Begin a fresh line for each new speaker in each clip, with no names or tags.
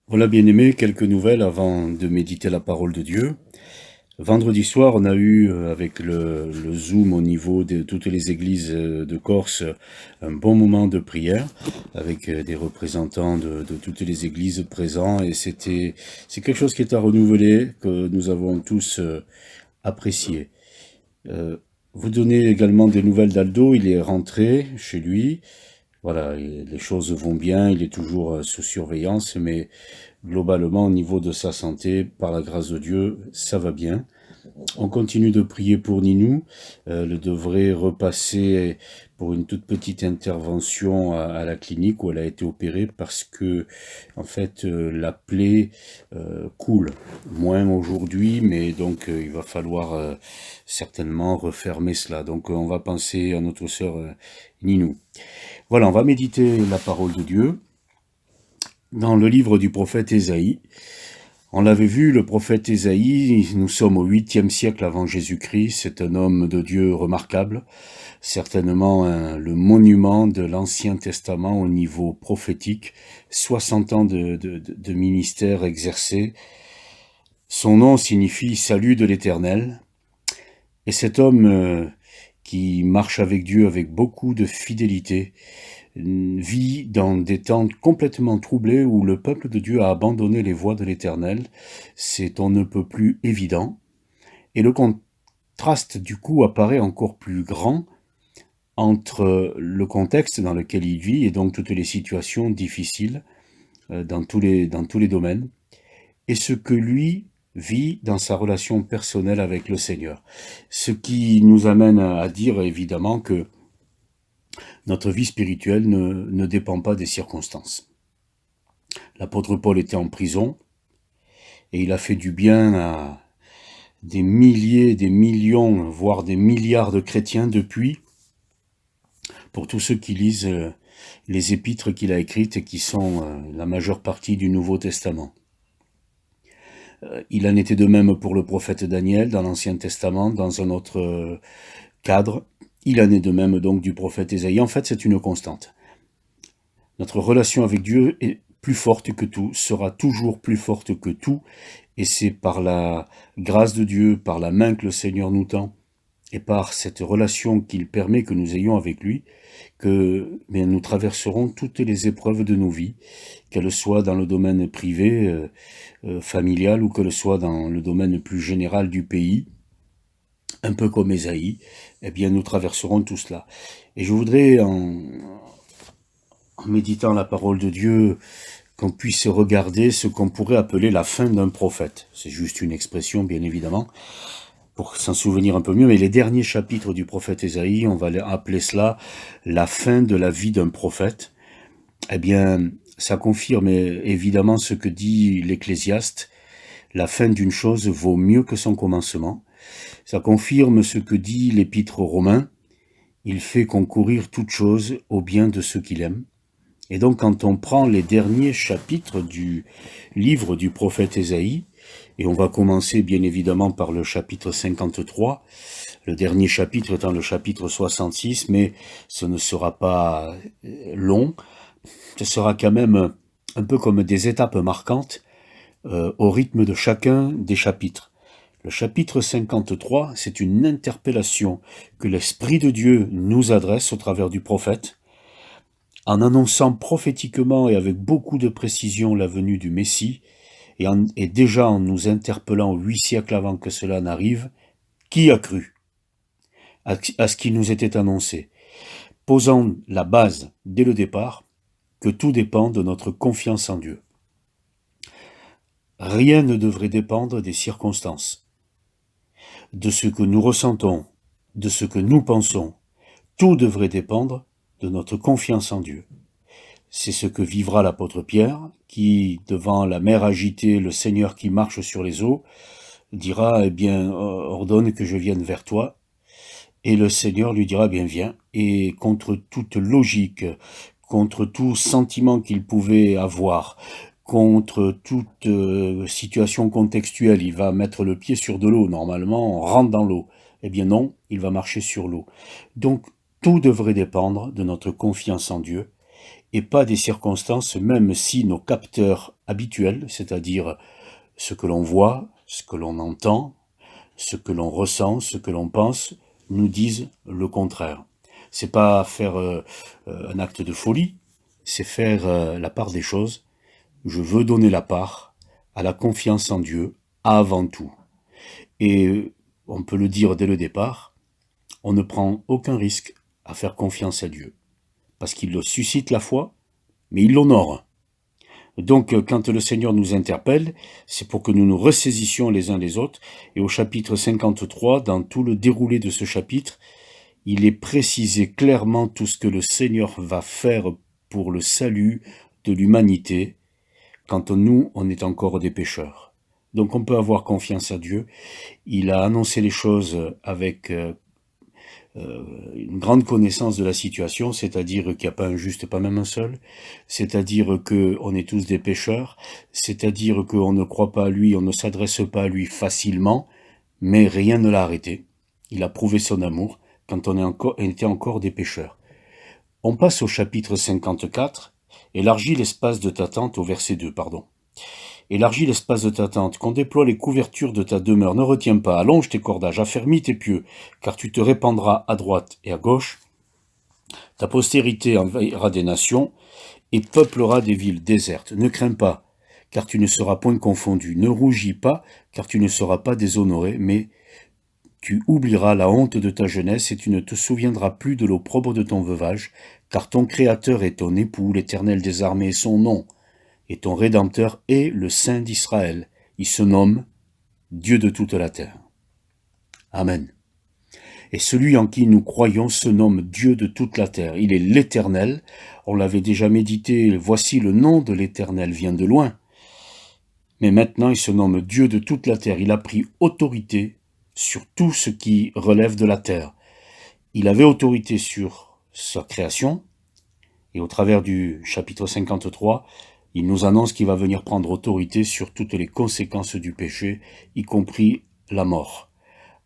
Voilà, bien-aimés, quelques nouvelles avant de méditer la parole de Dieu. Vendredi soir, on a eu, avec le Zoom au niveau de toutes les églises de Corse, un bon moment de prière avec des représentants de toutes les églises présents. Et c'est quelque chose qui est à renouveler, que nous avons tous apprécié. Euh, Vous donnez également des nouvelles d'Aldo. Il est rentré chez lui. Voilà, les choses vont bien. Il est toujours sous surveillance, mais globalement, au niveau de sa santé, par la grâce de Dieu, ça va bien. On continue de prier pour Ninou. Elle devrait repasser pour une toute petite intervention à la clinique où elle a été opérée parce que, en fait, la plaie coule. Moins aujourd'hui, mais donc il va falloir certainement refermer cela. Donc on va penser à notre sœur Ninou. Voilà, on va méditer la parole de Dieu dans le livre du prophète Ésaïe. On l'avait vu, le prophète Ésaïe, nous sommes au 8e siècle avant Jésus-Christ, c'est un homme de Dieu remarquable, certainement le monument de l'Ancien Testament au niveau prophétique, 60 ans de ministère exercé. Son nom signifie salut de l'Éternel, et cet homme qui marche avec Dieu avec beaucoup de fidélité, vit dans des temps complètement troublés où le peuple de Dieu a abandonné les voies de l'Éternel. C'est on ne peut plus évident. Et le contraste du coup apparaît encore plus grand entre le contexte dans lequel il vit et donc toutes les situations difficiles dans tous les domaines et ce que lui vit dans sa relation personnelle avec le Seigneur. Ce qui nous amène à dire évidemment que notre vie spirituelle ne dépend pas des circonstances. L'apôtre Paul était en prison et il a fait du bien à des milliers, des millions, voire des milliards de chrétiens depuis, pour tous ceux qui lisent les épîtres qu'il a écrites et qui sont la majeure partie du Nouveau Testament. Il en était de même pour le prophète Daniel dans l'Ancien Testament, dans un autre cadre. Il en est de même donc du prophète Ésaïe. En fait, c'est une constante. Notre relation avec Dieu est plus forte que tout, sera toujours plus forte que tout, et c'est par la grâce de Dieu, par la main que le Seigneur nous tend, et par cette relation qu'il permet que nous ayons avec lui, que nous traverserons toutes les épreuves de nos vies, qu'elles soient dans le domaine privé, familial, ou qu'elles soient dans le domaine plus général du pays, un peu comme Ésaïe, eh bien nous traverserons tout cela. Et je voudrais, en méditant la parole de Dieu, qu'on puisse regarder ce qu'on pourrait appeler la fin d'un prophète. C'est juste une expression, bien évidemment, pour s'en souvenir un peu mieux, mais les derniers chapitres du prophète Ésaïe, on va appeler cela la fin de la vie d'un prophète. Eh bien, ça confirme évidemment ce que dit l'Ecclésiaste, la fin d'une chose vaut mieux que son commencement. Ça confirme ce que dit l'Épître aux Romains, il fait concourir toute chose au bien de ceux qu'il aime. Et donc quand on prend les derniers chapitres du livre du prophète Ésaïe, et on va commencer bien évidemment par le chapitre 53, le dernier chapitre étant le chapitre 66, mais ce ne sera pas long, ce sera quand même un peu comme des étapes marquantes au rythme de chacun des chapitres. Le chapitre 53, c'est une interpellation que l'Esprit de Dieu nous adresse au travers du prophète, en annonçant prophétiquement et avec beaucoup de précision la venue du Messie, et déjà en nous interpellant 8 siècles avant que cela n'arrive, qui a cru à ce qui nous était annoncé, posant la base dès le départ que tout dépend de notre confiance en Dieu. Rien ne devrait dépendre des circonstances, de ce que nous ressentons, de ce que nous pensons. Tout devrait dépendre de notre confiance en Dieu. C'est ce que vivra l'apôtre Pierre, qui, devant la mer agitée, le Seigneur qui marche sur les eaux, dira, eh bien, ordonne que je vienne vers toi. Et le Seigneur lui dira, bien, viens. Et contre toute logique, contre tout sentiment qu'il pouvait avoir, contre toute situation contextuelle, il va mettre le pied sur de l'eau. Normalement, on rentre dans l'eau. Eh bien non, il va marcher sur l'eau. Donc, tout devrait dépendre de notre confiance en Dieu. et pas des circonstances, même si nos capteurs habituels, c'est-à-dire ce que l'on voit, ce que l'on entend, ce que l'on ressent, ce que l'on pense, nous disent le contraire. C'est pas faire un acte de folie, c'est faire la part des choses. Je veux donner la part à la confiance en Dieu avant tout. Et on peut le dire dès le départ, on ne prend aucun risque à faire confiance à Dieu, parce qu'il suscite la foi, mais il l'honore. Donc, quand le Seigneur nous interpelle, c'est pour que nous nous ressaisissions les uns les autres. Et au chapitre 53, dans tout le déroulé de ce chapitre, il est précisé clairement tout ce que le Seigneur va faire pour le salut de l'humanité, quand nous, on est encore des pécheurs. Donc on peut avoir confiance à Dieu. Il a annoncé les choses avec une grande connaissance de la situation, c'est-à-dire qu'il n'y a pas un juste, pas même un seul, c'est-à-dire qu'on est tous des pécheurs, c'est-à-dire qu'on ne croit pas à lui, on ne s'adresse pas à lui facilement, mais rien ne l'a arrêté. Il a prouvé son amour quand on était encore des pécheurs. On passe au chapitre 54, élargis l'espace de ta tente, au verset 2, pardon. Élargis l'espace de ta tente, qu'on déploie les couvertures de ta demeure, ne retiens pas, allonge tes cordages, affermis tes pieux, car tu te répandras à droite et à gauche. Ta postérité envahira des nations et peuplera des villes désertes. Ne crains pas, car tu ne seras point confondu. Ne rougis pas, car tu ne seras pas déshonoré, mais tu oublieras la honte de ta jeunesse et tu ne te souviendras plus de l'opprobre de ton veuvage, car ton Créateur est ton époux, l'Éternel des armées est son nom. Et ton Rédempteur est le Saint d'Israël. Il se nomme Dieu de toute la terre. Amen. Et celui en qui nous croyons se nomme Dieu de toute la terre. Il est l'Éternel. On l'avait déjà médité. Voici le nom de l'Éternel vient de loin. Mais maintenant il se nomme Dieu de toute la terre. Il a pris autorité sur tout ce qui relève de la terre. Il avait autorité sur sa création. Et au travers du chapitre 53, il nous annonce qu'il va venir prendre autorité sur toutes les conséquences du péché, y compris la mort.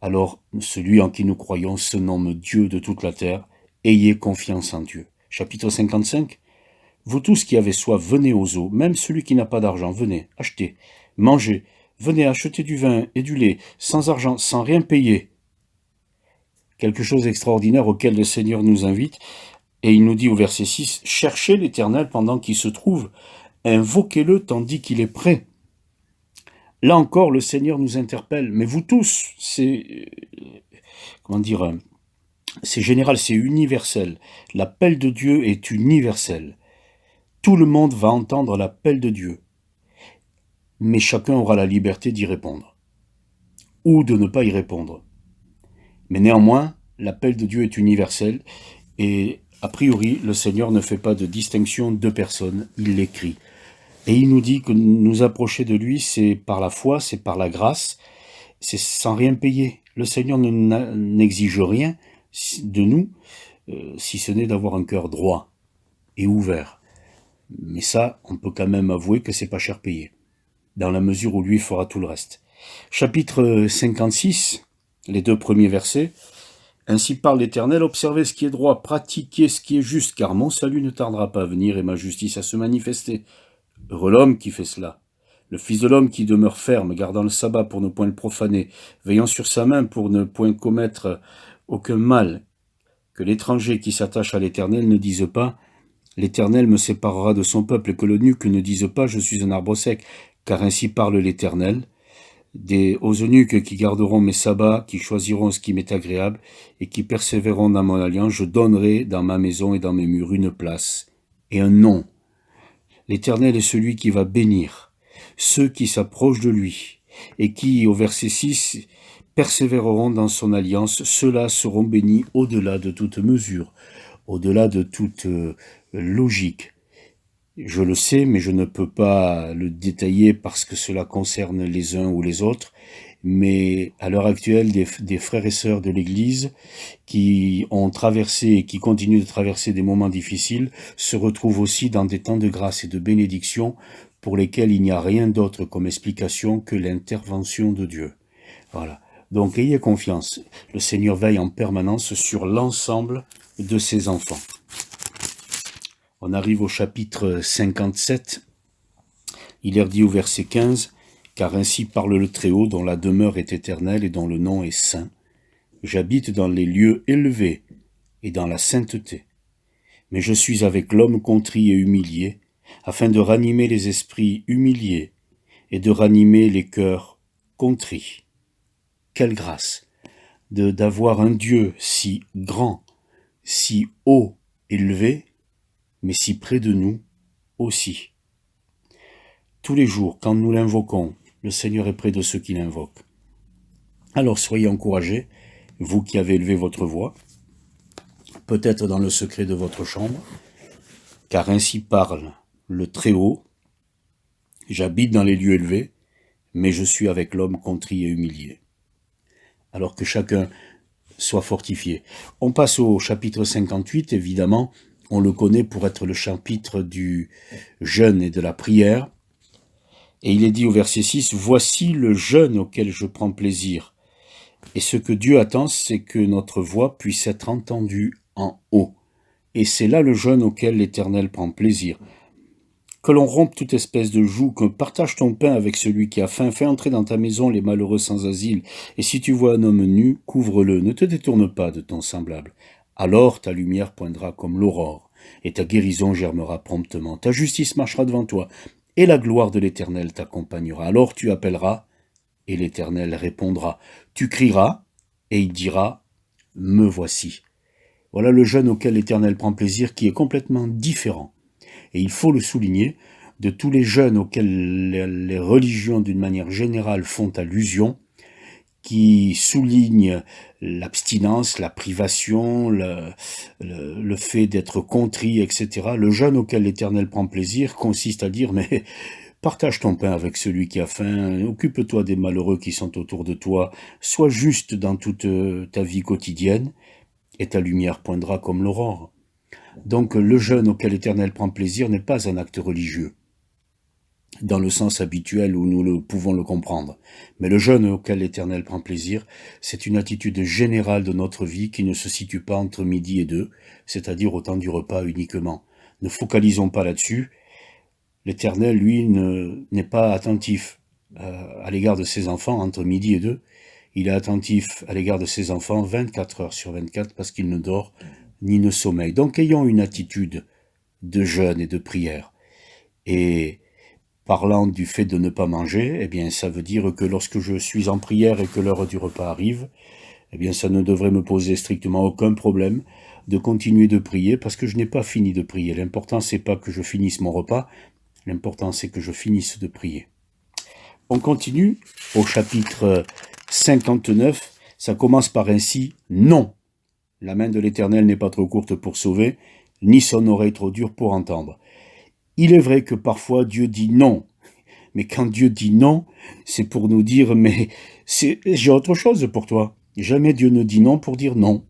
Alors, celui en qui nous croyons se nomme Dieu de toute la terre. Ayez confiance en Dieu. Chapitre 55. Vous tous qui avez soif, venez aux eaux. Même celui qui n'a pas d'argent, venez, achetez, mangez. Venez acheter du vin et du lait, sans argent, sans rien payer. Quelque chose d'extraordinaire auquel le Seigneur nous invite. Et il nous dit au verset 6, « Cherchez l'Éternel pendant qu'il se trouve. Invoquez-le tandis qu'il est prêt. » Là encore, le Seigneur nous interpelle. Mais vous tous, c'est général, c'est universel. L'appel de Dieu est universel. Tout le monde va entendre l'appel de Dieu. Mais chacun aura la liberté d'y répondre. Ou de ne pas y répondre. Mais néanmoins, l'appel de Dieu est universel. Et a priori, le Seigneur ne fait pas de distinction de personne. Il l'écrit. Et il nous dit que nous approcher de lui, c'est par la foi, c'est par la grâce, c'est sans rien payer. Le Seigneur n'exige rien de nous, si ce n'est d'avoir un cœur droit et ouvert. Mais ça, on peut quand même avouer que c'est pas cher payé, dans la mesure où lui fera tout le reste. Chapitre 56, les 2 premiers versets. « Ainsi parle l'Éternel, observez ce qui est droit, pratiquez ce qui est juste, car mon salut ne tardera pas à venir et ma justice à se manifester. Heureux l'homme qui fait cela. Le Fils de l'homme qui demeure ferme, gardant le sabbat pour ne point le profaner, veillant sur sa main pour ne point commettre aucun mal. Que l'étranger qui s'attache à l'Éternel ne dise pas « L'Éternel me séparera de son peuple », et que l'eunuque ne dise pas « Je suis un arbre sec », car ainsi parle l'Éternel. Aux eunuques qui garderont mes sabbats, qui choisiront ce qui m'est agréable, et qui persévéreront dans mon alliance, je donnerai dans ma maison et dans mes murs une place et un nom. L'Éternel est celui qui va bénir ceux qui s'approchent de lui, et qui, au verset 6, persévéreront dans son alliance. Ceux-là seront bénis au-delà de toute mesure, au-delà de toute logique. Je le sais, mais je ne peux pas le détailler parce que cela concerne les uns ou les autres. Mais à l'heure actuelle, des frères et sœurs de l'Église qui ont traversé et qui continuent de traverser des moments difficiles se retrouvent aussi dans des temps de grâce et de bénédiction pour lesquels il n'y a rien d'autre comme explication que l'intervention de Dieu. Voilà. Donc ayez confiance. Le Seigneur veille en permanence sur l'ensemble de ses enfants. On arrive au chapitre 57. Il est dit au verset 15, « Car ainsi parle le Très-Haut, dont la demeure est éternelle et dont le nom est saint. J'habite dans les lieux élevés et dans la sainteté. Mais je suis avec l'homme contrit et humilié, afin de ranimer les esprits humiliés et de ranimer les cœurs contrits. » Quelle grâce d'avoir un Dieu si grand, si haut, élevé, mais si près de nous aussi. Tous les jours, quand nous l'invoquons, le Seigneur est près de ceux qui l'invoquent. Alors soyez encouragés, vous qui avez élevé votre voix, peut-être dans le secret de votre chambre, car ainsi parle le Très-Haut. J'habite dans les lieux élevés, mais je suis avec l'homme contrit et humilié. Alors que chacun soit fortifié. On passe au chapitre 58, évidemment, on le connaît pour être le chapitre du jeûne et de la prière. Et il est dit au verset 6, « Voici le jeûne auquel je prends plaisir. » Et ce que Dieu attend, c'est que notre voix puisse être entendue en haut. Et c'est là le jeûne auquel l'Éternel prend plaisir. Que l'on rompe toute espèce de joug, que partage ton pain avec celui qui a faim, fais entrer dans ta maison les malheureux sans asile, et si tu vois un homme nu, couvre-le, ne te détourne pas de ton semblable. Alors ta lumière poindra comme l'aurore, et ta guérison germera promptement, ta justice marchera devant toi, et la gloire de l'Éternel t'accompagnera. Alors tu appelleras, et l'Éternel répondra. Tu crieras, et il dira, « Me voici ». Voilà le jeûne auquel l'Éternel prend plaisir, qui est complètement différent. Et il faut le souligner, de tous les jeûnes auxquels les religions d'une manière générale font allusion, qui soulignent l'abstinence, la privation, le fait d'être contrit, etc. Le jeûne auquel l'Éternel prend plaisir consiste à dire, mais partage ton pain avec celui qui a faim, occupe-toi des malheureux qui sont autour de toi, sois juste dans toute ta vie quotidienne, et ta lumière poindra comme l'aurore. Donc le jeûne auquel l'Éternel prend plaisir n'est pas un acte religieux, dans le sens habituel où nous pouvons le comprendre. Mais le jeûne auquel l'Éternel prend plaisir, c'est une attitude générale de notre vie qui ne se situe pas entre midi et 2, c'est-à-dire au temps du repas uniquement. Ne focalisons pas là-dessus. L'Éternel, lui, n'est pas attentif à l'égard de ses enfants entre midi et 2. Il est attentif à l'égard de ses enfants 24 heures sur 24 parce qu'il ne dort ni ne sommeille. Donc ayons une attitude de jeûne et de prière. Et parlant du fait de ne pas manger, eh bien ça veut dire que lorsque je suis en prière et que l'heure du repas arrive, eh bien ça ne devrait me poser strictement aucun problème de continuer de prier parce que je n'ai pas fini de prier. L'important c'est pas que je finisse mon repas, l'important c'est que je finisse de prier. On continue au chapitre 59, ça commence par ainsi, « Non ». La main de l'Éternel n'est pas trop courte pour sauver, ni son oreille trop dure pour entendre. Il est vrai que parfois Dieu dit non, mais quand Dieu dit non, c'est pour nous dire, mais j'ai autre chose pour toi. Jamais Dieu ne dit non pour dire non.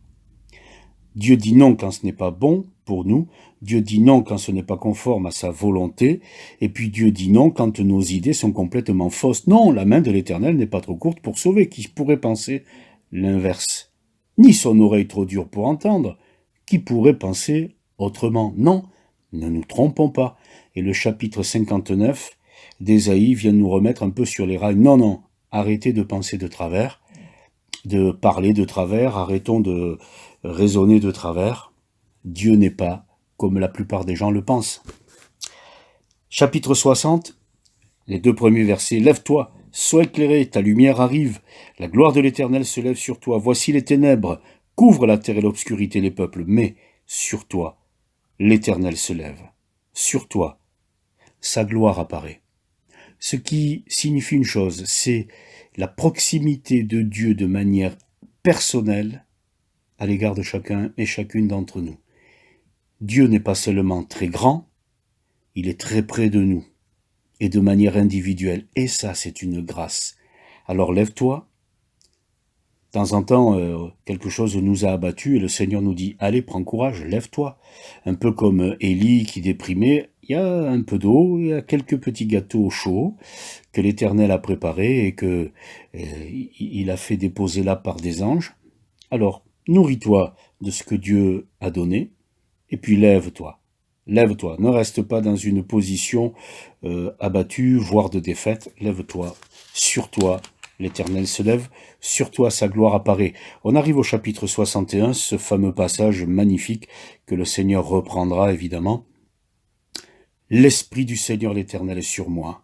Dieu dit non quand ce n'est pas bon pour nous, Dieu dit non quand ce n'est pas conforme à sa volonté, et puis Dieu dit non quand nos idées sont complètement fausses. Non, la main de l'Éternel n'est pas trop courte pour sauver, qui pourrait penser l'inverse. Ni son oreille trop dure pour entendre, qui pourrait penser autrement. Non, ne nous trompons pas. Et le chapitre 59 d'Ésaïe vient nous remettre un peu sur les rails. Non, non, arrêtez de penser de travers, de parler de travers, arrêtons de raisonner de travers. Dieu n'est pas comme la plupart des gens le pensent. Chapitre 60, les 2 premiers versets. « Lève-toi, sois éclairé, ta lumière arrive. La gloire de l'Éternel se lève sur toi. Voici les ténèbres, couvrent la terre et l'obscurité les peuples. Mais sur toi, l'Éternel se lève. Sur toi, sa gloire apparaît. » Ce qui signifie une chose, c'est la proximité de Dieu de manière personnelle à l'égard de chacun et chacune d'entre nous. Dieu n'est pas seulement très grand, il est très près de nous, et de manière individuelle. Et ça, c'est une grâce. Alors lève-toi. De temps en temps, quelque chose nous a abattus et le Seigneur nous dit « Allez, prends courage, lève-toi ». Un peu comme Élie qui déprimait, il y a un peu d'eau, il y a quelques petits gâteaux chauds que l'Éternel a préparés et que il a fait déposer là par des anges. Alors, nourris-toi de ce que Dieu a donné, et puis lève-toi. Lève-toi, ne reste pas dans une position abattue, voire de défaite. Lève-toi, sur toi, l'Éternel se lève, sur toi sa gloire apparaît. On arrive au chapitre 61, ce fameux passage magnifique que le Seigneur reprendra évidemment. L'Esprit du Seigneur l'Éternel est sur moi,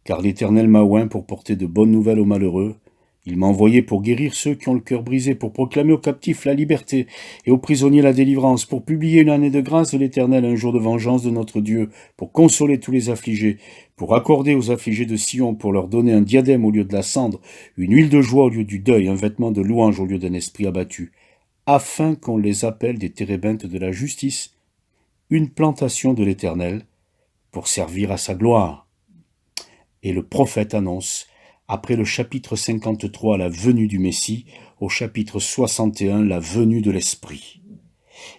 car l'Éternel m'a oint pour porter de bonnes nouvelles aux malheureux. Il m'a envoyé pour guérir ceux qui ont le cœur brisé, pour proclamer aux captifs la liberté et aux prisonniers la délivrance, pour publier une année de grâce de l'Éternel, un jour de vengeance de notre Dieu, pour consoler tous les affligés, pour accorder aux affligés de Sion, pour leur donner un diadème au lieu de la cendre, une huile de joie au lieu du deuil, un vêtement de louange au lieu d'un esprit abattu, afin qu'on les appelle des térébintes de la justice, une plantation de l'Éternel, pour servir à sa gloire. Et le prophète annonce, après le chapitre 53, la venue du Messie, au chapitre 61, la venue de l'Esprit.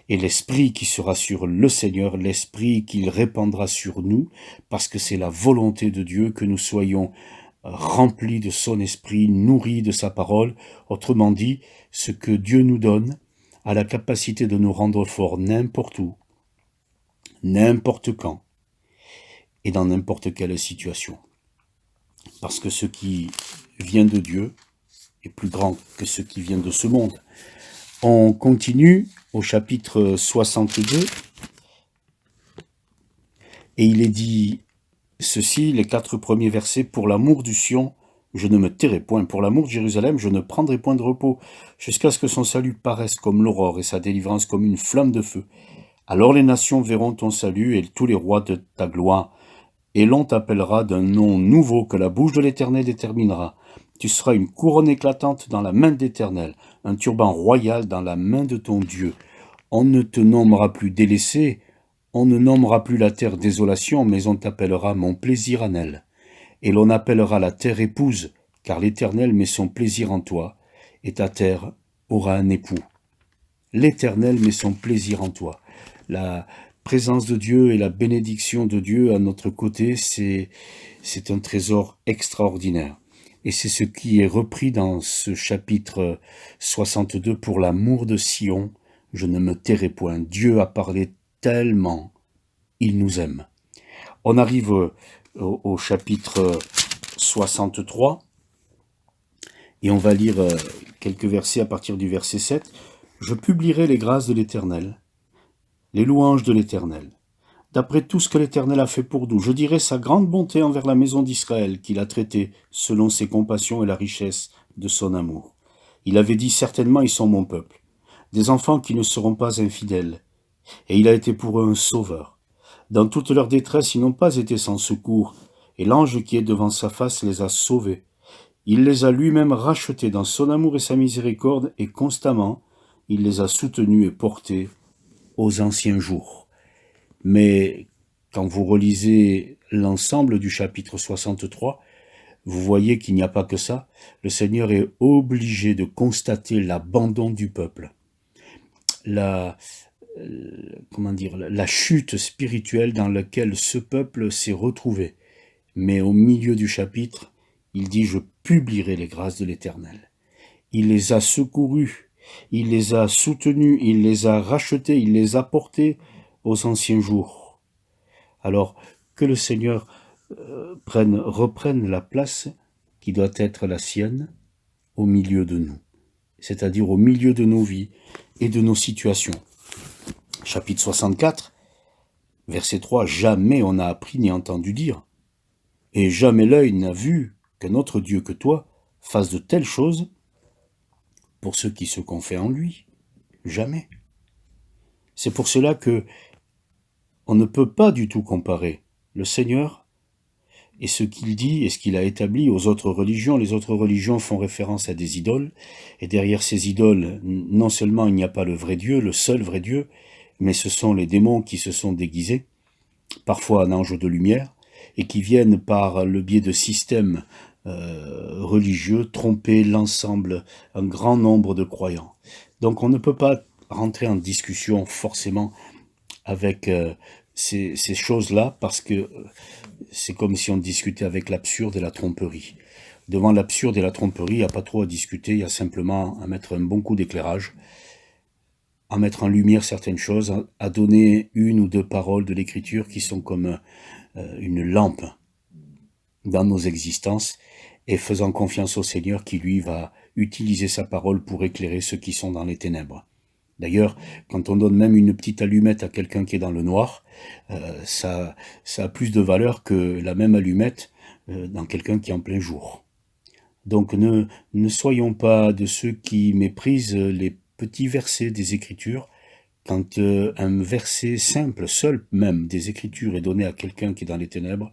Et l'Esprit qui sera sur le Seigneur, l'Esprit qu'il répandra sur nous, parce que c'est la volonté de Dieu que nous soyons remplis de son Esprit, nourris de sa parole. Autrement dit, ce que Dieu nous donne a la capacité de nous rendre forts n'importe où, n'importe quand, et dans n'importe quelle situation. Parce que ce qui vient de Dieu est plus grand que ce qui vient de ce monde. On continue au chapitre 62, et il est dit ceci, les 4 premiers versets, « Pour l'amour du Sion, je ne me tairai point, pour l'amour de Jérusalem, je ne prendrai point de repos, jusqu'à ce que son salut paraisse comme l'aurore et sa délivrance comme une flamme de feu. Alors les nations verront ton salut et tous les rois de ta gloire, et l'on t'appellera d'un nom nouveau que la bouche de l'Éternel déterminera. Tu seras une couronne éclatante dans la main de l'Éternel, un turban royal dans la main de ton Dieu. On ne te nommera plus délaissé, on ne nommera plus la terre désolation, mais on t'appellera mon plaisir en elle. Et l'on appellera la terre épouse, car l'Éternel met son plaisir en toi, et ta terre aura un époux. L'Éternel met son plaisir en toi. La présence de Dieu et la bénédiction de Dieu à notre côté, c'est un trésor extraordinaire. Et c'est ce qui est repris dans ce chapitre 62, « Pour l'amour de Sion, je ne me tairai point. » Dieu a parlé tellement, il nous aime. On arrive au chapitre 63, et on va lire quelques versets à partir du verset 7. « Je publierai les grâces de l'Éternel, les louanges de l'Éternel. D'après tout ce que l'Éternel a fait pour nous, je dirai sa grande bonté envers la maison d'Israël, qu'il a traitée selon ses compassions et la richesse de son amour. Il avait dit, certainement ils sont mon peuple, des enfants qui ne seront pas infidèles, et il a été pour eux un sauveur. Dans toute leur détresse, ils n'ont pas été sans secours, et l'ange qui est devant sa face les a sauvés. Il les a lui-même rachetés dans son amour et sa miséricorde, et constamment, il les a soutenus et portés aux anciens jours. » Mais quand vous relisez l'ensemble du chapitre 63, vous voyez qu'il n'y a pas que ça. Le Seigneur est obligé de constater l'abandon du peuple, la chute spirituelle dans laquelle ce peuple s'est retrouvé. Mais au milieu du chapitre, il dit « Je publierai les grâces de l'Éternel ». Il les a secourus, il les a soutenus, il les a rachetés, il les a portés aux anciens jours. Alors, que le Seigneur reprenne la place qui doit être la sienne au milieu de nous, c'est-à-dire au milieu de nos vies et de nos situations. Chapitre 64, verset 3, « Jamais on n'a appris ni entendu dire, et jamais l'œil n'a vu qu'un autre Dieu que toi fasse de telles choses pour ceux qui se confient en lui. » Jamais. C'est pour cela que on ne peut pas du tout comparer le Seigneur et ce qu'il dit et ce qu'il a établi aux autres religions. Les autres religions font référence à des idoles, et derrière ces idoles, non seulement il n'y a pas le vrai Dieu, le seul vrai Dieu, mais ce sont les démons qui se sont déguisés, parfois en anges de lumière, et qui viennent par le biais de systèmes religieux tromper l'ensemble, un grand nombre de croyants. Donc on ne peut pas rentrer en discussion forcément avec ces choses-là, parce que c'est comme si on discutait avec l'absurde et la tromperie. Devant l'absurde et la tromperie, il n'y a pas trop à discuter, il y a simplement à mettre un bon coup d'éclairage à mettre en lumière certaines choses, à donner une ou deux paroles de l'Écriture qui sont comme une lampe dans nos existences, et faisant confiance au Seigneur qui, lui, va utiliser sa parole pour éclairer ceux qui sont dans les ténèbres. D'ailleurs, quand on donne même une petite allumette à quelqu'un qui est dans le noir, ça a plus de valeur que la même allumette dans quelqu'un qui est en plein jour. Donc ne soyons pas de ceux qui méprisent les petits versets des Écritures. Quand un verset simple, seul même, des Écritures est donné à quelqu'un qui est dans les ténèbres,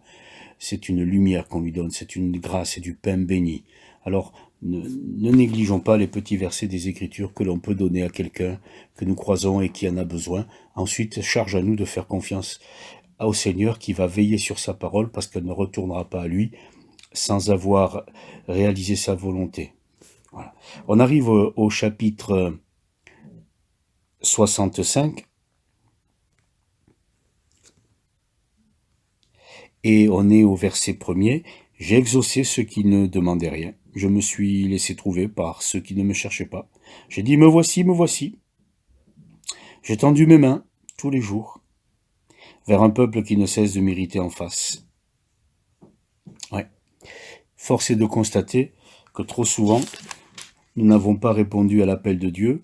c'est une lumière qu'on lui donne, c'est une grâce, c'est du pain béni. Alors, ne négligeons pas les petits versets des Écritures que l'on peut donner à quelqu'un que nous croisons et qui en a besoin. Ensuite, charge à nous de faire confiance au Seigneur qui va veiller sur sa parole parce qu'elle ne retournera pas à lui sans avoir réalisé sa volonté. Voilà. On arrive au chapitre 65 et on est au verset 1er. J'ai exaucé ceux qui ne demandaient rien. Je me suis laissé trouver par ceux qui ne me cherchaient pas. J'ai dit, me voici, me voici. J'ai tendu mes mains tous les jours vers un peuple qui ne cesse de m'irriter en face. Ouais. Force est de constater que trop souvent, nous n'avons pas répondu à l'appel de Dieu,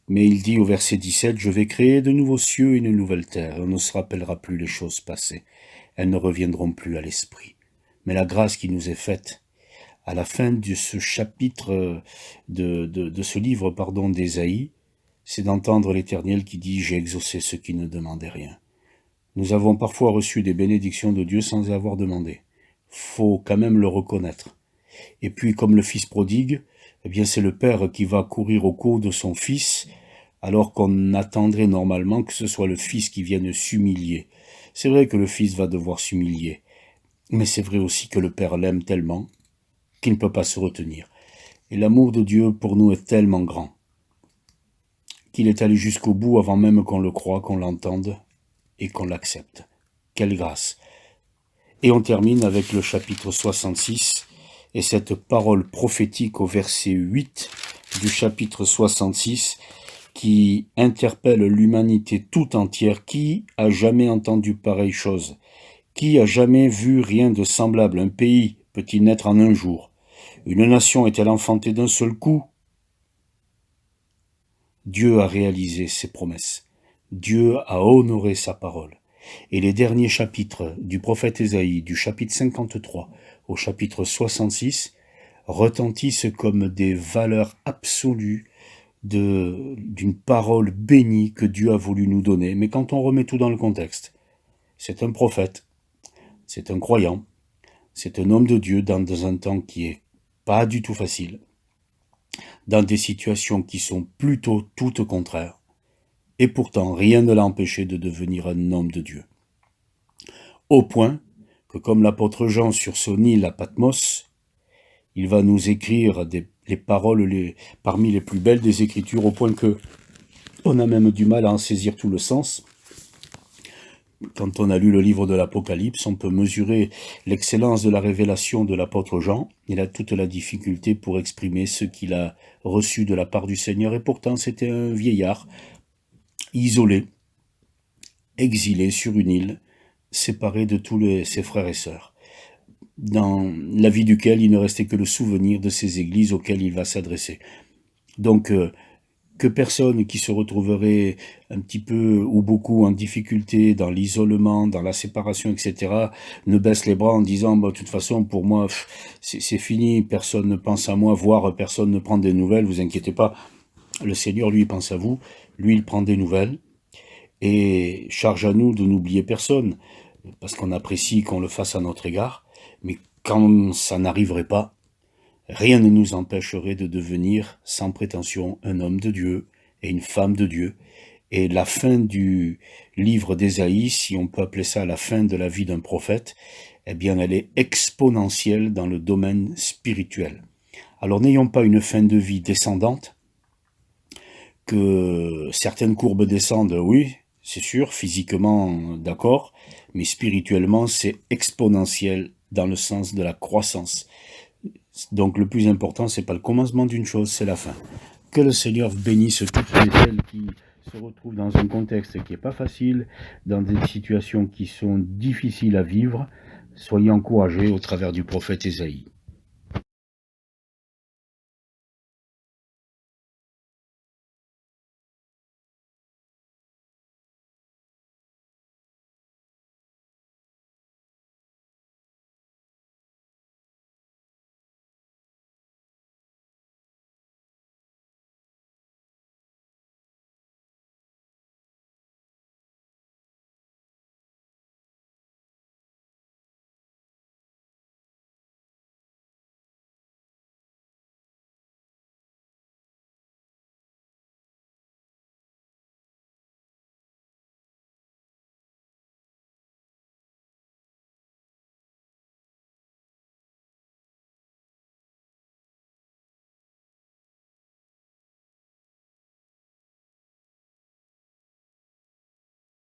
mais il dit au verset 17, « Je vais créer de nouveaux cieux et une nouvelle terre, et on ne se rappellera plus les choses passées. Elles ne reviendront plus à l'esprit. » Mais la grâce qui nous est faite, à la fin de ce chapitre, de ce livre, d'Ésaïe, c'est d'entendre l'Éternel qui dit « J'ai exaucé ceux qui ne demandaient rien ». Nous avons parfois reçu des bénédictions de Dieu sans avoir demandé. Faut quand même le reconnaître. Et puis, comme le fils prodigue, eh bien, c'est le père qui va courir au cou de son fils, alors qu'on attendrait normalement que ce soit le fils qui vienne s'humilier. C'est vrai que le fils va devoir s'humilier, mais c'est vrai aussi que le père l'aime tellement qu'il ne peut pas se retenir. Et l'amour de Dieu pour nous est tellement grand qu'il est allé jusqu'au bout avant même qu'on le croie, qu'on l'entende et qu'on l'accepte. Quelle grâce! Et on termine avec le chapitre 66 et cette parole prophétique au verset 8 du chapitre 66 qui interpelle l'humanité tout entière. Qui a jamais entendu pareille chose? Qui a jamais vu rien de semblable? Un pays peut-il naître en un jour? Une nation est-elle enfantée d'un seul coup? Dieu a réalisé ses promesses. Dieu a honoré sa parole. Et les derniers chapitres du prophète Ésaïe, du chapitre 53 au chapitre 66, retentissent comme des valeurs absolues d'une parole bénie que Dieu a voulu nous donner. Mais quand on remet tout dans le contexte, c'est un prophète, c'est un croyant, c'est un homme de Dieu dans un temps qui est pas du tout facile, dans des situations qui sont plutôt toutes contraires. Et pourtant, rien ne l'a empêché de devenir un homme de Dieu. Au point que, comme l'apôtre Jean sur son île à Patmos, il va nous écrire les paroles parmi les plus belles des Écritures, au point que on a même du mal à en saisir tout le sens. Quand on a lu le livre de l'Apocalypse, on peut mesurer l'excellence de la révélation de l'apôtre Jean. Il a toute la difficulté pour exprimer ce qu'il a reçu de la part du Seigneur, et pourtant c'était un vieillard, isolé, exilé sur une île, séparé de tous ses frères et sœurs, dans la vie duquel il ne restait que le souvenir de ces églises auxquelles il va s'adresser. Donc, que personne qui se retrouverait un petit peu ou beaucoup en difficulté dans l'isolement, dans la séparation, etc., ne baisse les bras en disant de toute façon, pour moi, c'est fini, personne ne pense à moi, voire personne ne prend des nouvelles, vous inquiétez pas. Le Seigneur, lui, pense à vous, lui, il prend des nouvelles, et charge à nous de n'oublier personne, parce qu'on apprécie qu'on le fasse à notre égard, mais quand ça n'arriverait pas, rien ne nous empêcherait de devenir, sans prétention, un homme de Dieu et une femme de Dieu. Et la fin du livre d'Ésaïe, si on peut appeler ça la fin de la vie d'un prophète, eh bien elle est exponentielle dans le domaine spirituel. Alors n'ayons pas une fin de vie descendante, que certaines courbes descendent, oui, c'est sûr, physiquement, d'accord, mais spirituellement, c'est exponentiel dans le sens de la croissance. Donc le plus important, c'est pas le commencement d'une chose, c'est la fin. Que le Seigneur bénisse toutes celles qui se retrouvent dans un contexte qui n'est pas facile, dans des situations qui sont difficiles à vivre. Soyez encouragés au travers du prophète Ésaïe.